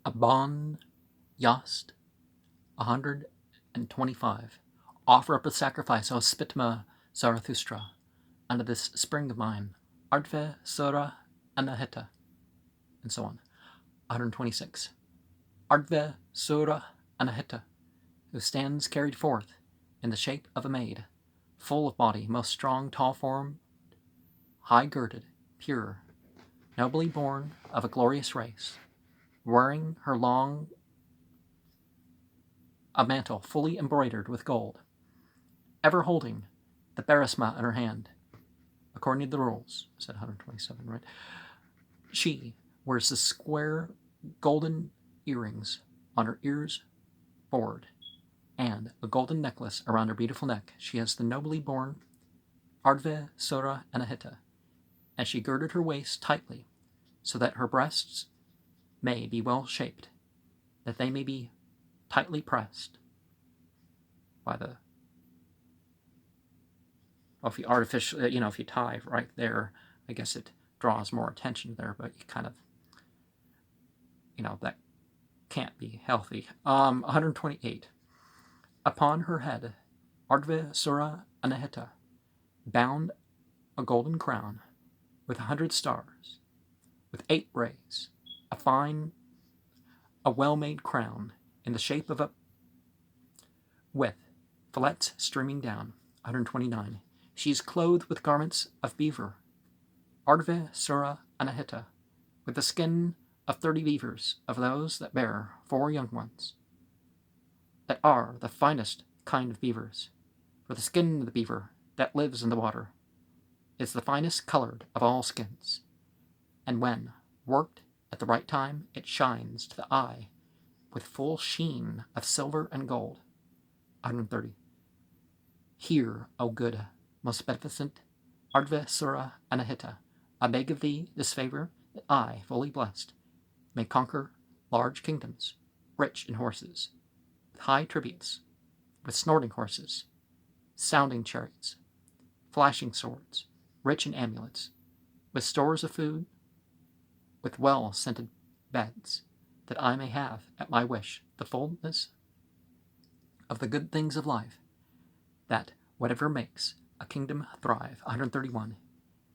Aban Yast, 125. Offer up a sacrifice, O Spitma Zarathustra, under this spring of mine, Ardve Sura Anahita, and so on. 126. Ardve Sura Anahita, who stands carried forth in the shape of a maid, full of body, most strong, tall form, high-girded, pure, nobly born of a glorious race, wearing her long a mantle fully embroidered with gold, ever holding the barisma in her hand, according to the rules, said 127, right? She wears the square golden earrings on her ears forward, and a golden necklace around her beautiful neck. She has the nobly born Ardve Sura Anahita, and she girded her waist tightly, so that her breasts may be well shaped, that they may be tightly pressed by the, well, if you artificially, if you tie right there, I guess it draws more attention there, but you kind of, that can't be healthy. 128. Upon her head, Ardve Sura Anahita bound a golden crown with 100 stars, with 8 rays, a well-made crown in the shape of with fillets streaming down. 129. She is clothed with garments of beaver, Ardve Sura Anahita, with the skin of 30 beavers, of those that bear 4 young ones, that are the finest kind of beavers. For the skin of the beaver that lives in the water is the finest colored of all skins, and when worked at the right time, it shines to the eye with full sheen of silver and gold. 130. Hear, O good, most beneficent Ardve Sura Anahita, I beg of thee this favor, that I, fully blessed, may conquer large kingdoms, rich in horses, with high tributes, with snorting horses, sounding chariots, flashing swords, rich in amulets, with stores of food, with well-scented beds, that I may have, at my wish, the fullness of the good things of life, that whatever makes a kingdom thrive. 131.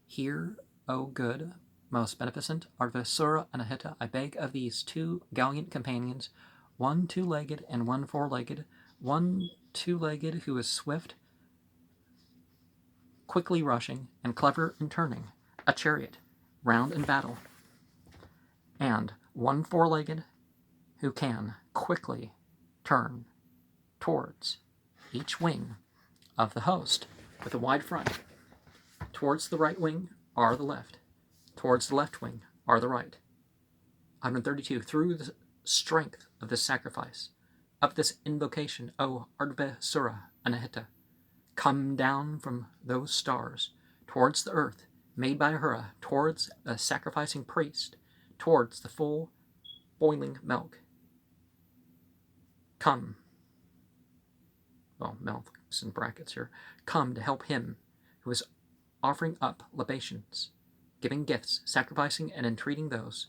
Hear, O good, most beneficent Ardve Sura Anahita, I beg of these 2 gallant companions, one 2-legged and one 4-legged, one 2-legged who is swift, quickly rushing, and clever in turning a chariot round in battle, and one 4-legged who can quickly turn towards each wing of the host with a wide front. Towards the right wing are the left. Towards the left wing are the right. 132. Through the strength of this sacrifice, of this invocation, O Ardve Sura Anahita, come down from those stars towards the earth made by Ahura, towards a sacrificing priest, towards the full boiling milk. Come, well, milk's in brackets here, come to help him who is offering up libations, giving gifts, sacrificing and entreating those,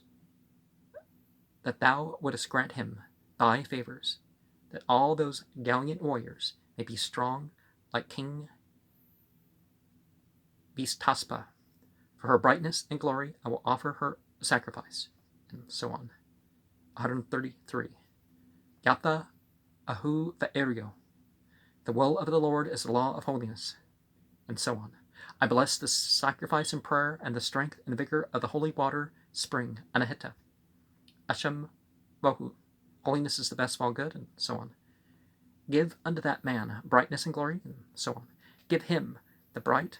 that thou wouldest grant him thy favors, that all those gallant warriors may be strong like King Vistaspa. For her brightness and glory I will offer her a sacrifice, and so on. 133. Yata Ahu Va'erio. The will of the Lord is the law of holiness, and so on. I bless the sacrifice and prayer and the strength and vigor of the holy water spring, Anahita. Hashem Bohu. Holiness is the best of all good, and so on. Give unto that man brightness and glory, and so on. Give him the bright,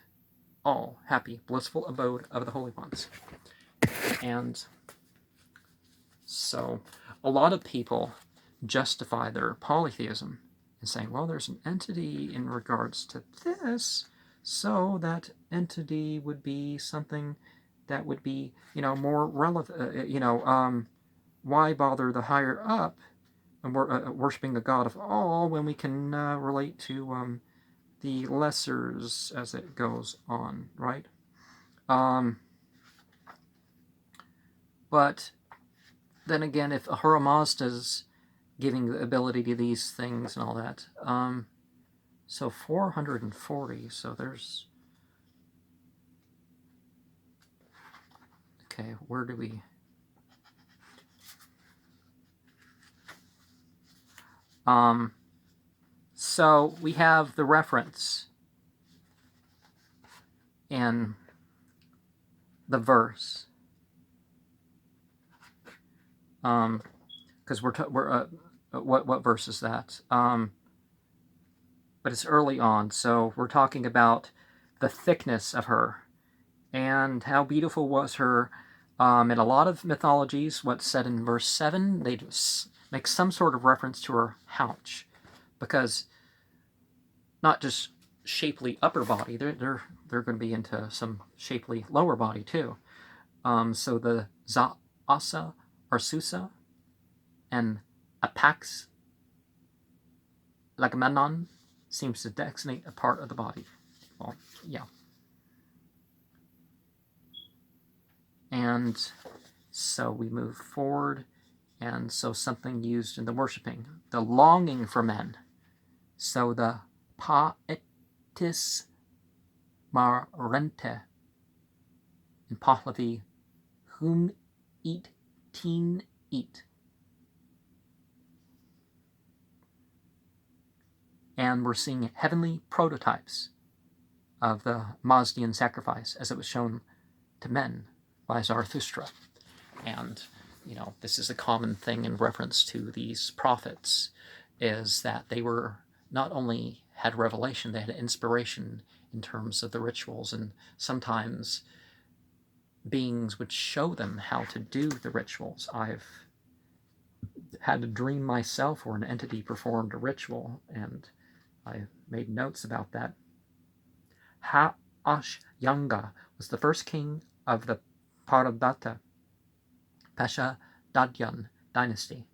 all happy, blissful abode of the holy ones. And so a lot of people justify their polytheism in saying, well, there's an entity in regards to this, so that entity would be something that would be, more relevant, why bother the higher up and worshiping the God of all when we can relate to the lessers as it goes on, right? But then again, if Ahura Mazda's giving the ability to these things and all that, so 440, so there's... Okay, where do we... So we have the reference in the verse, because what verse is that? But it's early on, so we're talking about the thickness of her and how beautiful was her. In a lot of mythologies, what's said in verse 7, they make some sort of reference to her haunch, because not just shapely upper body, they're going to be into some shapely lower body too. So the Za'asa or Susa and Apax Lagmanon seems to designate a part of the body. Well, yeah. And so we move forward, and so something used in the worshipping, the longing for men. So the Paetis Marente in Pahlavi, whom eat teen eat. And we're seeing heavenly prototypes of the Mazdian sacrifice as it was shown to men by Zarathustra. And, you know, this is a common thing in reference to these prophets, is that they were not only had revelation, they had inspiration in terms of the rituals, and sometimes beings would show them how to do the rituals. I've had a dream myself where an entity performed a ritual, and I made notes about that. Ha'ashyanga was the first king of the Parabata Pasha Dadyan dynasty.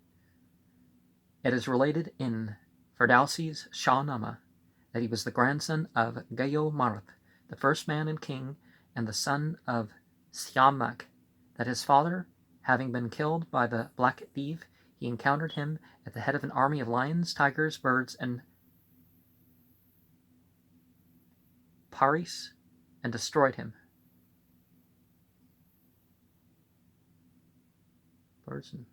It is related in Ferdowsi's Shahnameh that he was the grandson of Gayo Marath, the first man and king, and the son of Siamak, that his father, having been killed by the Black Thief, he encountered him at the head of an army of lions, tigers, birds, and Paris, and destroyed him. Birds, and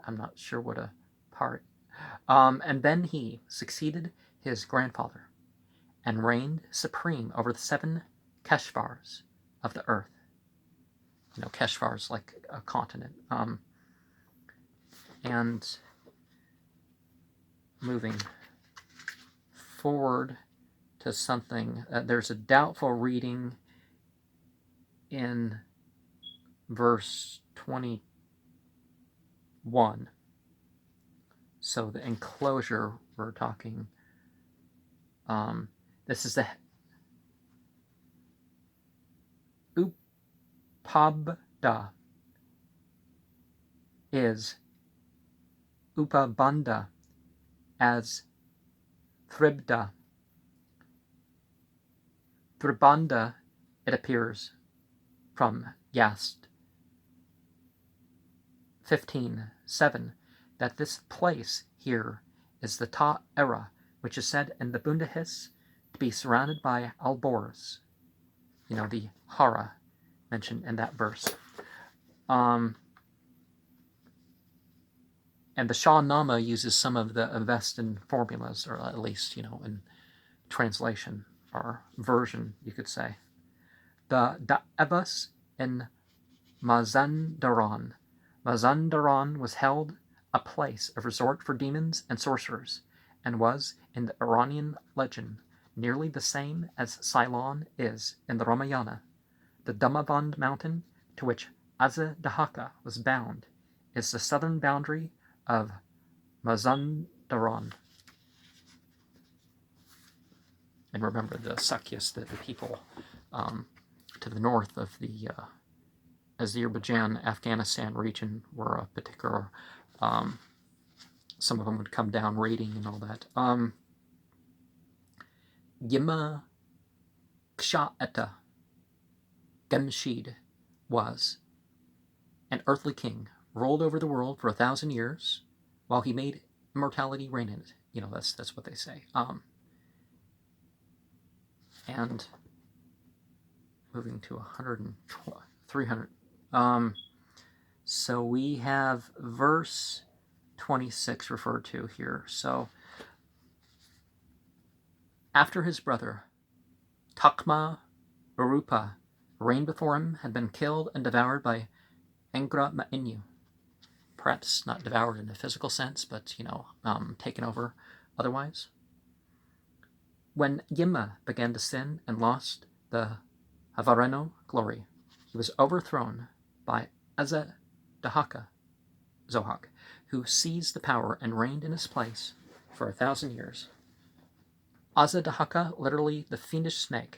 I'm not sure what a Paris. And then he succeeded his grandfather and reigned supreme over the 7 Keshvars of the earth. You know, Keshvars like a continent. And moving forward to something, there's a doubtful reading in verse 21. So the enclosure we're talking, this is the Upabda is Upabanda as Thribda. Thribanda, it appears, from Yasts 15:7, that this place here is the Ta Era, which is said in the Bundahis to be surrounded by Alboras. You know, the Hara mentioned in that verse. And the Shahnameh uses some of the Avestan formulas, or at least, you know, in translation or version, you could say. The Da'evas in Mazandaran. Mazandaran was held a place of resort for demons and sorcerers, and was, in the Iranian legend, nearly the same as Ceylon is in the Ramayana. The Damavand mountain, to which Azadahaka was bound, is the southern boundary of Mazandaran. And remember, the Sakyas, the people to the north of the Azerbaijan, Afghanistan region were a particular, some of them would come down raiding and all that. Yima Ksha'eta Gemshid was an earthly king ruled over the world for 1,000 years, while he made immortality reign in it. You know, that's what they say. And moving to 300. So we have verse 26 referred to here. So after his brother Takma Urupa reigned before him, had been killed and devoured by Engra Ma'inu. Perhaps not devoured in a physical sense, but, taken over otherwise. When Yima began to sin and lost the Havareno glory, he was overthrown by Azadahaka Zohak, who seized the power and reigned in his place for 1,000 years. Azadahaka, literally the fiendish snake,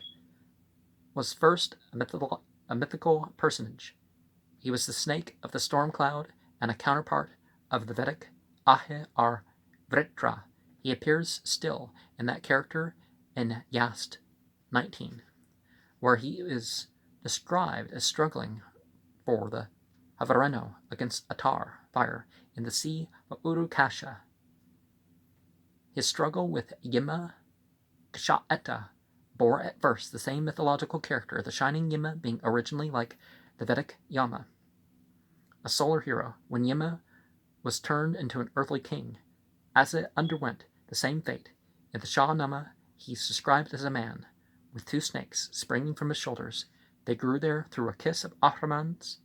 was first a mythical personage. He was the snake of the storm cloud and a counterpart of the Vedic Ahe ar Vritra. He appears still in that character in Yasts 19, where he is described as struggling for the Havareno against Atar, fire, in the sea of Urukasha. His struggle with Yima Kshaeta bore at first the same mythological character, the shining Yima being originally like the Vedic Yama, a solar hero. When Yima was turned into an earthly king, Asa underwent the same fate. In the Shahnama, he is described as a man with two snakes springing from his shoulders. They grew there through a kiss of Ahriman's,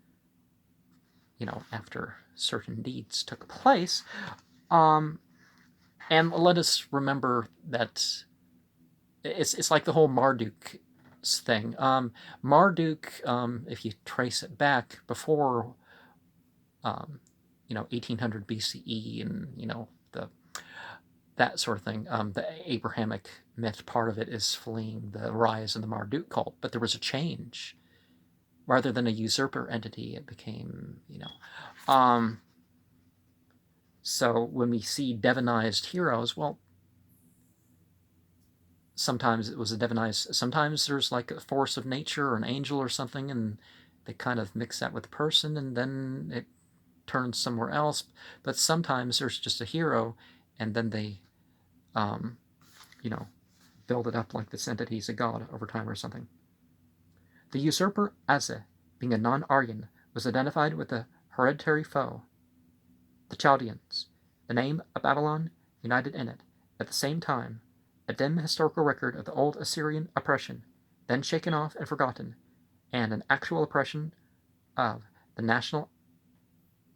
after certain deeds took place. And let us remember that it's like the whole Marduk thing. Marduk, if you trace it back before, 1800 BCE, and that sort of thing. The Abrahamic myth part of it is fleeing the rise of the Marduk cult, but there was a change. Rather than a usurper entity, it became, So when we see divinized heroes, well, sometimes it was a divinized, sometimes there's like a force of nature or an angel or something, and they kind of mix that with the person, and then it turns somewhere else. But sometimes there's just a hero, and then they, build it up like this entity is a god over time or something. The usurper Ase, being a non-Aryan, was identified with the hereditary foe, the Chaldeans, the name of Babylon united in it. At the same time, a dim historical record of the old Assyrian oppression, then shaken off and forgotten, and an actual oppression of the national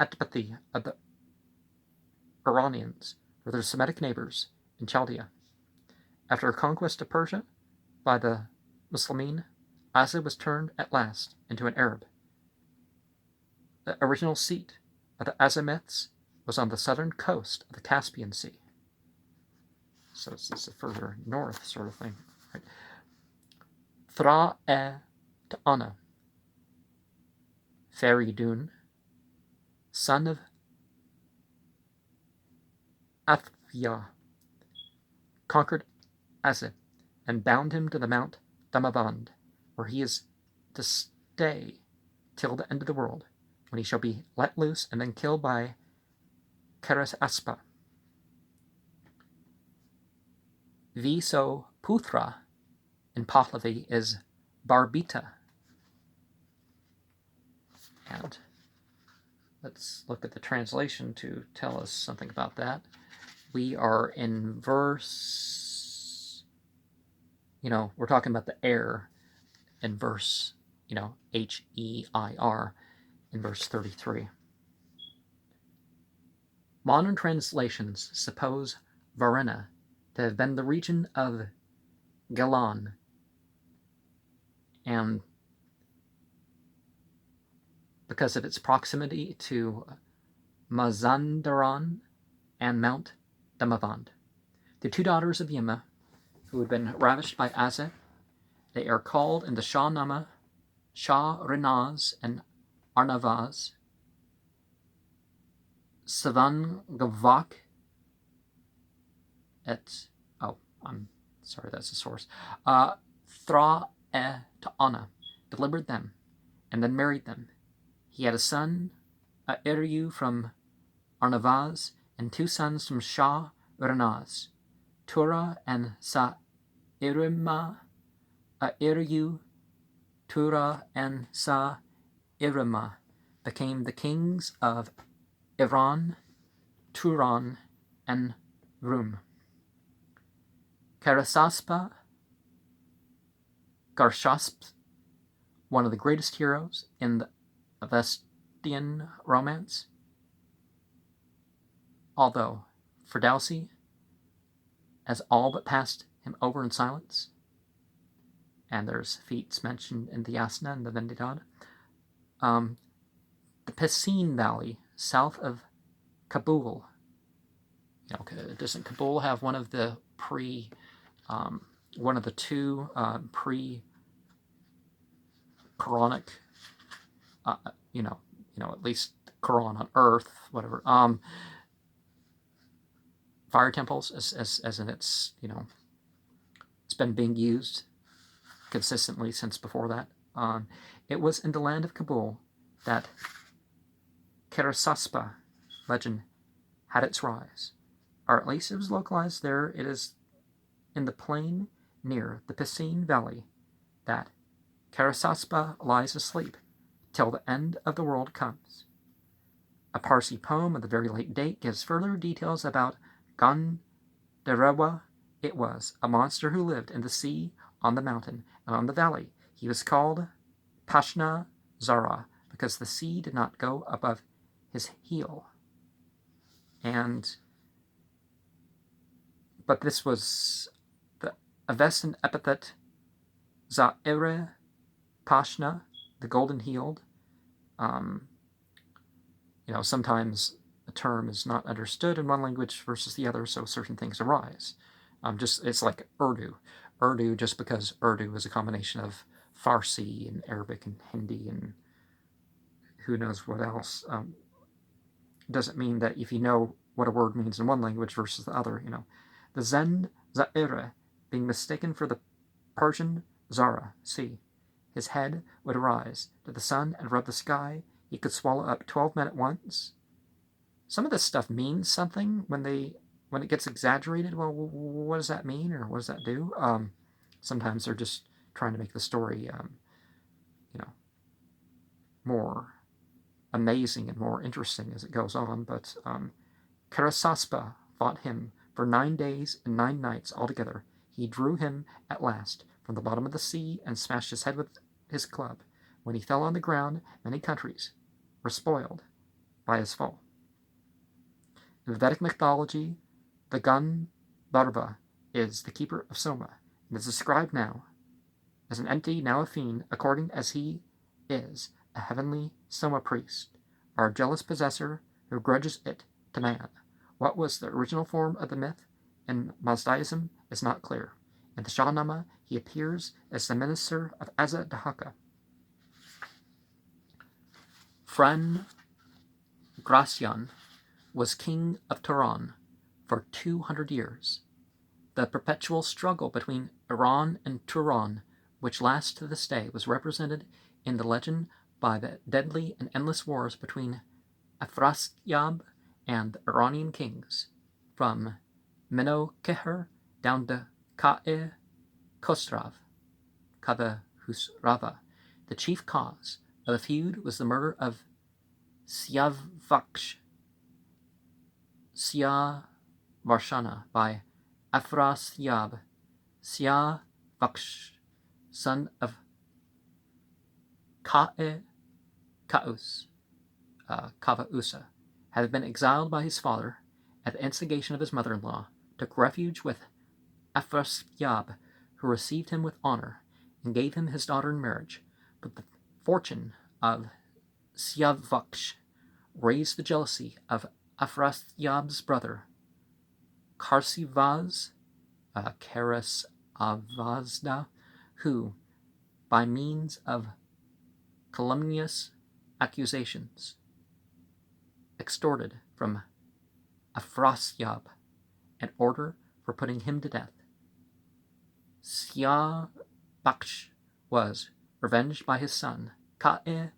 antipathy of the Iranians for their Semitic neighbors in Chaldea. After a conquest of Persia by the Muslimin, Asa was turned at last into an Arab. The original seat of the Azamites was on the southern coast of the Caspian Sea. So it's a further north sort of thing. Right? Thra-e Ta'ana, Feridun, son of Athia, conquered Asa and bound him to the Mount Damavand, where he is to stay till the end of the world, when he shall be let loose and then killed by Keres Aspa. Viso Puthra in Pahlavi is Barbita. And let's look at the translation to tell us something about that. We are in verse, we're talking about the air in verse, H-E-I-R in verse 33. Modern translations suppose Varna to have been the region of Galan, and because of its proximity to Mazandaran and Mount Damavand. The two daughters of Yima, who had been ravished by Asa, they are called in the Shahnama Shah-Rinaz and Arnavaz, Savangavak, I'm sorry, that's the source. Thra-e Ta'ana delivered them and then married them. He had a son, Aeriu from Arnavaz, and 2 sons from Shah Ranaz, Tura and Sa-irima. Aeriu, Tura, and Sa-irima became the kings of Iran, Turan, and Rum. Karasaspa, Garshasp, one of the greatest heroes in the Avestian romance, although Ferdowsi has all but passed him over in silence, and there's feats mentioned in the Yasna and the Vendidad. The Piscine Valley, south of Kabul. Doesn't Kabul have one of the one of the 2 pre-Quranic, at least Quran on Earth, whatever, fire temples, as in it's been being used consistently since before that. It was in the land of Kabul that Karasaspa legend had its rise, or at least it was localized there. It is in the plain near the Piscine Valley that Karasaspa lies asleep till the end of the world comes. A Parsi poem of the very late date gives further details about Gandharva. It was a monster who lived in the sea, on the mountain, and on the valley. He was called Pashna Zara because the sea did not go above his heel. But this was the Avestan epithet Zaire Pashna, the golden-heeled. Sometimes a term is not understood in one language versus the other, so certain things arise. It's like Urdu. Urdu, just because Urdu is a combination of Farsi and Arabic and Hindi and who knows what else, doesn't mean that if you know what a word means in one language versus the other, The Zend Zaire being mistaken for the Persian Zara, sea. His head would arise to the sun and rub the sky. He could swallow up 12 men at once. Some of this stuff means something when it gets exaggerated. Well, what does that mean, or what does that do? Sometimes they're just trying to make the story, more amazing and more interesting as it goes on. But Karasaspa fought him for 9 days and 9 nights altogether. He drew him at last from the bottom of the sea and smashed his head with his club. When he fell on the ground, many countries were spoiled by his fall. In the Vedic mythology, the Gandharva is the keeper of Soma, and is described now as an entity now a fiend, according as he is a heavenly Soma priest, or a jealous possessor who grudges it to man. What was the original form of the myth in Mazdaism is not clear. In the Shahnama, he appears as the minister of Azza Dahaka. Fran Gracian was king of Turan for 200 years. The perpetual struggle between Iran and Turan, which lasts to this day, was represented in the legend by the deadly and endless wars between Afrasiab and the Iranian kings, from Menokeher down to Ka'e Khosrav, Husrava. The chief cause of the feud was the murder of Siavarshana by Afrasiab. Siavarsh, son of Ka'e Kavausa, had been exiled by his father at the instigation of his mother-in-law, took refuge with Afrasiab, who received him with honor and gave him his daughter in marriage. But the fortune of Siavarsh raised the jealousy of Afrasiab's brother, Karsavazda, who, by means of calumnious accusations, extorted from Afrasiab an order for putting him to death. Siavarsh was revenged by his son, Ka'e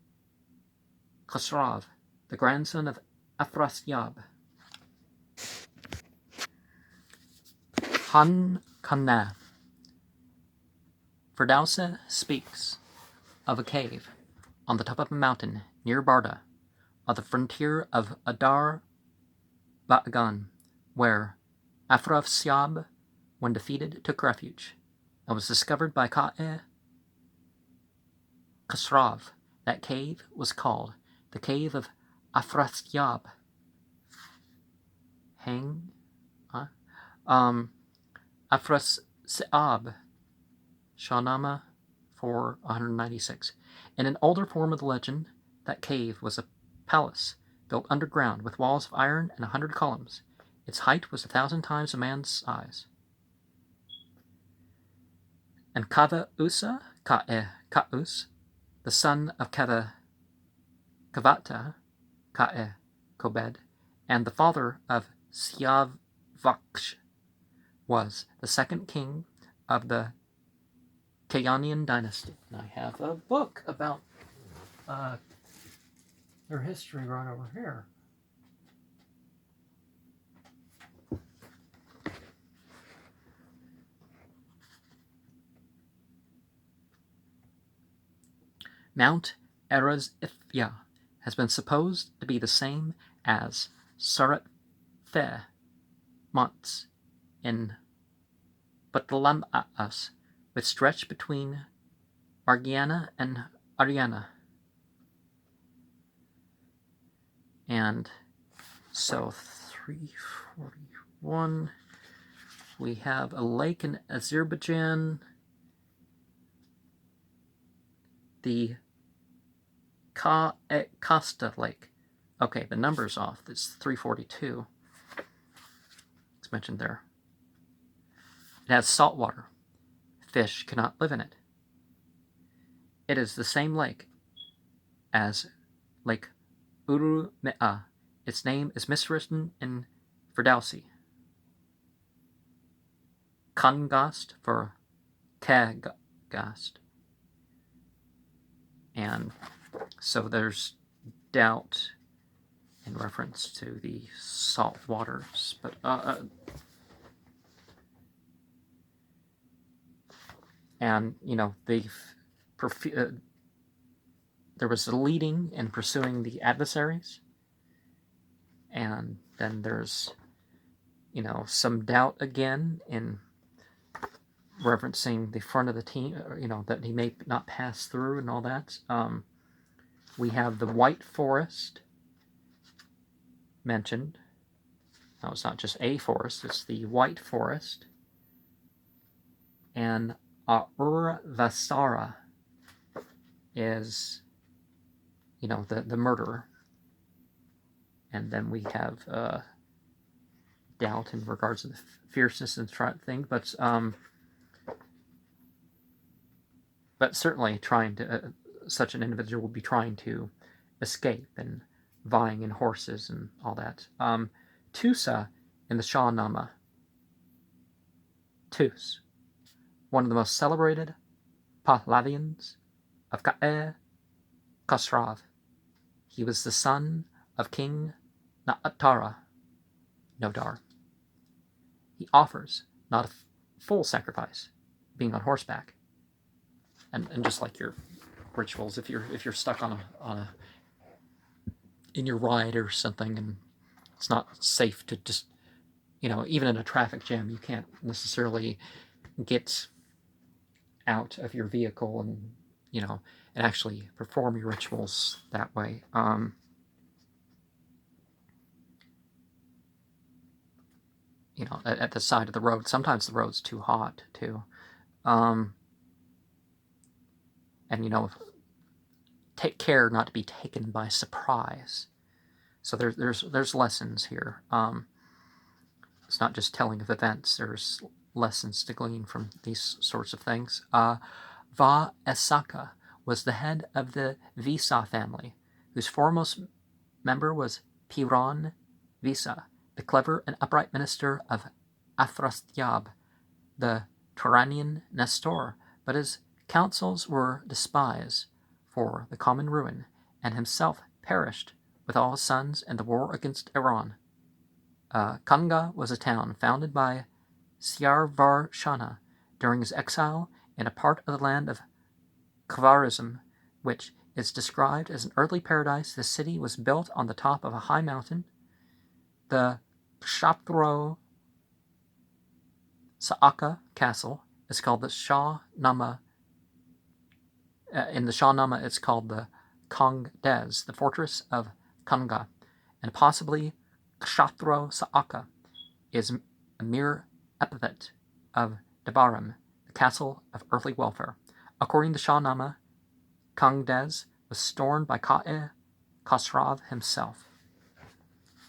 Khosrav the grandson of Afrasiab. Han-Kana. Ferdowsa speaks of a cave on the top of a mountain near Barda, on the frontier of Adar Ba'agan, where Afrasiab, when defeated, took refuge, and was discovered by Ka'e Khosrav. That cave was called the Cave of Afrasiab. Afrasiab, Shahnameh 496. In an older form of the legend, that cave was a palace built underground with walls of iron and 100 columns. Its height was 1,000 times a man's size. And Kavausa, Ka'us, the son of Kavata, Ka'e Kobed, and the father of Siavaksh, was the second king of the Kayanian dynasty. And I have a book about their history right over here. Mount Erez-Ifya has been supposed to be the same as Sarat-Fe months in Batlama'as, which stretch between Margiana and Ariana. And so 341, we have a lake in Azerbaijan, the Kasta Lake. Okay, the number's off. It's 342. It's mentioned there. It has salt water. Fish cannot live in it. It is the same lake as Lake Urumea. Its name is miswritten in Ferdowsi. Kangast for Kagast. And so there's doubt in reference to the salt waters, but and you know there was a leading in pursuing the adversaries, and then there's some doubt again in referencing the front of the team, that he may not pass through and all that. We have the White Forest mentioned. No, it's not just a forest, it's the White Forest. And Urvasara is, the murderer. And then we have doubt in regards to the fierceness and thing, but certainly trying to, such an individual would be trying to escape and vying in horses and all that. Tusa in the Shahnameh. Tus, one of the most celebrated Pahlavians of Ka'e Khosrav. He was the son of King Na'atara, Nodar. He offers not a full sacrifice, being on horseback, and just like your rituals, if you're stuck on a in your ride or something, and it's not safe to just even in a traffic jam, you can't necessarily get out of your vehicle and and actually perform your rituals that way. At the side of the road. Sometimes the road's too hot too. And take care not to be taken by surprise. So there's lessons here. It's not just telling of events. There's lessons to glean from these sorts of things. Va Esaka was the head of the Visa family, whose foremost member was Piran Visa, the clever and upright minister of Afrasiab, the Turanian Nestor, but his counsels were despised for the common ruin, and himself perished with all his sons in the war against Iran. Kanga was a town founded by Siarvarshana during his exile in a part of the land of Khwarizm, which is described as an earthly paradise. The city was built on the top of a high mountain. The Kshatriya Saaka castle is called the Shahnama. In the Shahnama, it's called the Kangdes, the fortress of Kanga, and possibly Kshatriya Saaka is a mere epithet of Dabaram, the castle of earthly welfare. According to Shahnama, Kangdes was stormed by Ka'e Khosrav himself.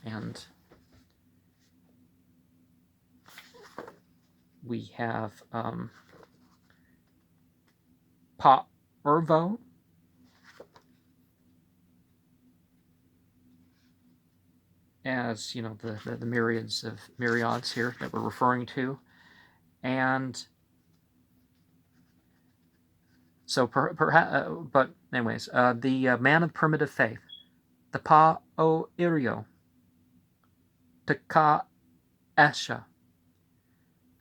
And we have Pa-Urvo, as the myriads here that we're referring to, and so but anyways, the man of primitive faith, the Pa-O-Irio, the Ka-Esha.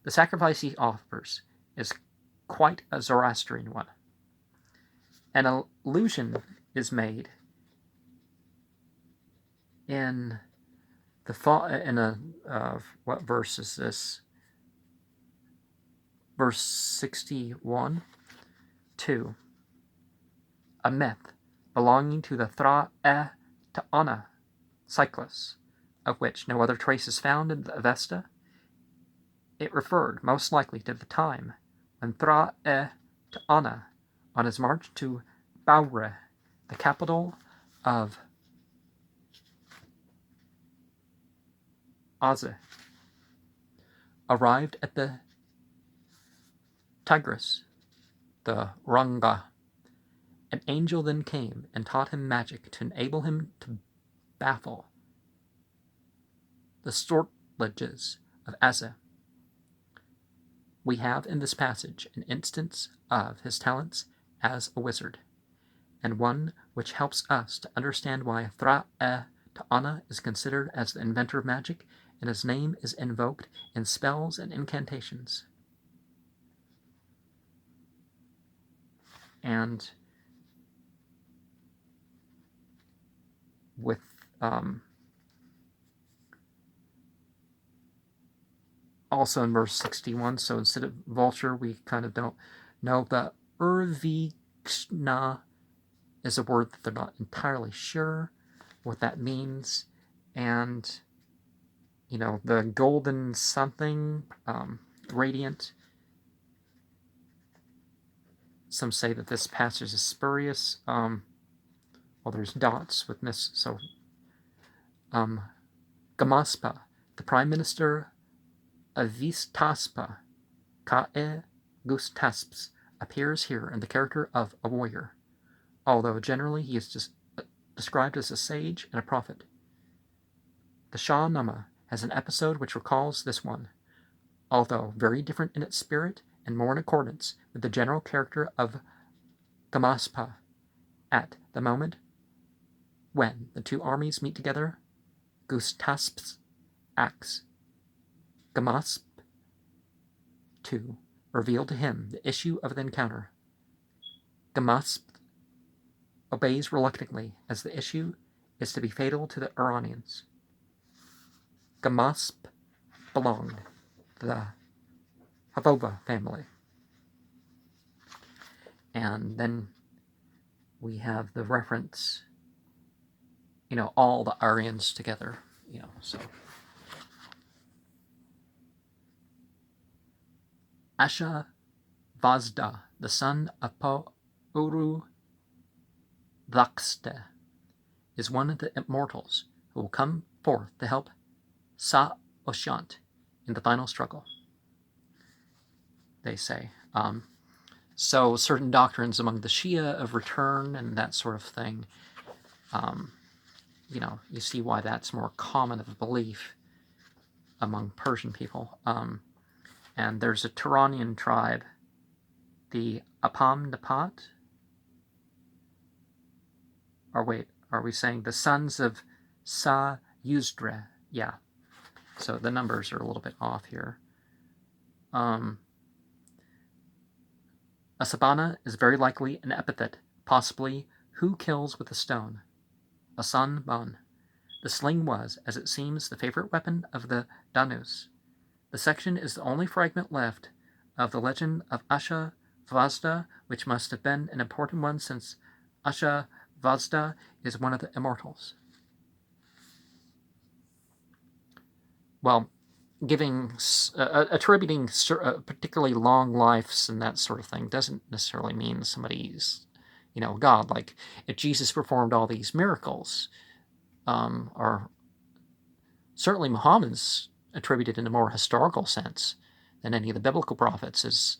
The sacrifice he offers is quite a Zoroastrian one. An allusion is made in what verse is this? Verse 61, to a myth belonging to the Thra-e-Ta'ana cyclus, of which no other trace is found in the Avesta. It referred most likely to the time when Thra-e-Ta'ana, on his march to Baure, the capital of Aze, arrived at the Tigris, the Ranga. An angel then came and taught him magic to enable him to baffle the sortleges of Aze. We have in this passage an instance of his talents as a wizard, and one which helps us to understand why Thra-e-Ta'ana is considered as the inventor of magic, and his name is invoked in spells and incantations. And with also in verse 61, so instead of vulture, we kind of don't know that Urvikshna is a word that they're not entirely sure what that means. And, the golden something, radiant. Some say that this passage is spurious. There's dots with this. So, Gamaspa, the prime minister of Vistaspa, Ka'e Gustasps, appears here in the character of a warrior, although generally he is just described as a sage and a prophet. The Shahnama has an episode which recalls this one, although very different in its spirit and more in accordance with the general character of Gamaspa. At the moment when the two armies meet together, Gustasps acts. Gamasp, to reveal to him the issue of the encounter. Gamasp obeys reluctantly, as the issue is to be fatal to the Iranians. Gamasp belonged to the Havova family. And then we have the reference, all the Aryans together, so. Asha Vazda, the son of Po-Uru Vlakste, is one of the immortals who will come forth to help Sa-Oshant in the final struggle, they say. So certain doctrines among the Shia of return and that sort of thing, you see why that's more common of a belief among Persian people. And there's a Turanian tribe, the Apam Napat, or wait, are we saying the sons of Sa-Yuzdre? Yeah. So the numbers are a little bit off here. Asabana is very likely an epithet, possibly who kills with a stone. Asan Bon. The sling was, as it seems, the favorite weapon of the Danus. The section is the only fragment left of the legend of Asha Vazda, which must have been an important one since Asha Vazda is one of the immortals. Well, attributing particularly long lives and that sort of thing doesn't necessarily mean somebody's, God. Like, if Jesus performed all these miracles, or certainly Muhammad's attributed in a more historical sense than any of the biblical prophets as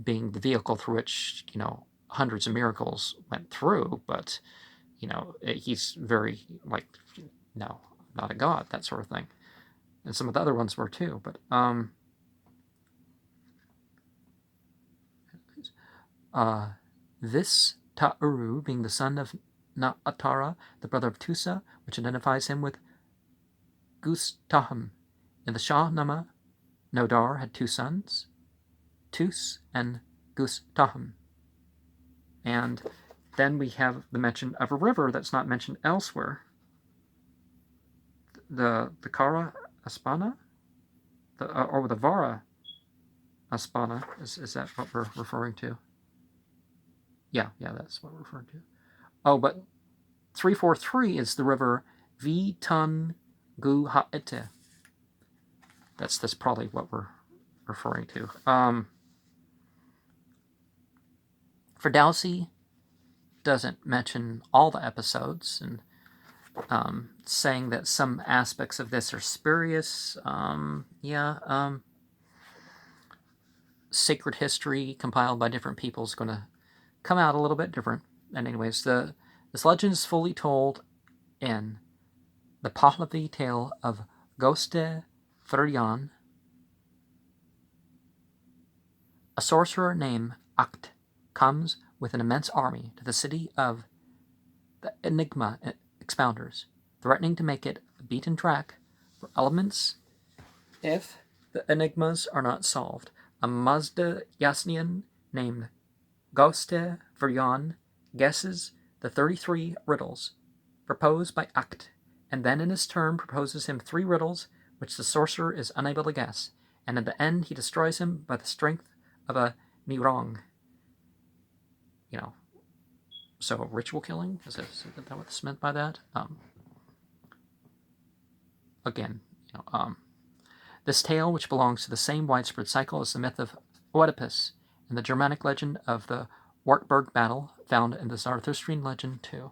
being the vehicle through which, hundreds of miracles went through, but, he's very, no, not a God, that sort of thing. And some of the other ones were too, but this Ta'uru being the son of Na'atara, the brother of Tusa, which identifies him with Gustahum. In the Shahnameh, Nodar had two sons, Tus and Gustahum. And then we have the mention of a river that's not mentioned elsewhere. The Kara Aspana? Or the Vara Aspana, is that what we're referring to? Yeah, that's what we're referring to. Oh, but 343 is the river Vitun Gu Ha'ete. That's probably what we're referring to. Ferdowsi doesn't mention all the episodes, and saying that some aspects of this are spurious. Sacred history compiled by different people is going to come out a little bit different. And anyways, this legend is fully told in the Pahlavi tale of Goste Firyan. A sorcerer named Akt comes with an immense army to the city of the Enigma expounders, threatening to make it a beaten track for elements if the enigmas are not solved. A Mazda Yasnian named Goste Firyan guesses the 33 riddles proposed by Akt, and then in his turn proposes him 3 riddles which the sorcerer is unable to guess, and at the end he destroys him by the strength of a Nirong. So ritual killing? Is that what's meant by that? Again, this tale, which belongs to the same widespread cycle as the myth of Oedipus and the Germanic legend of the Wartburg battle, found in the Zarathustran legend too.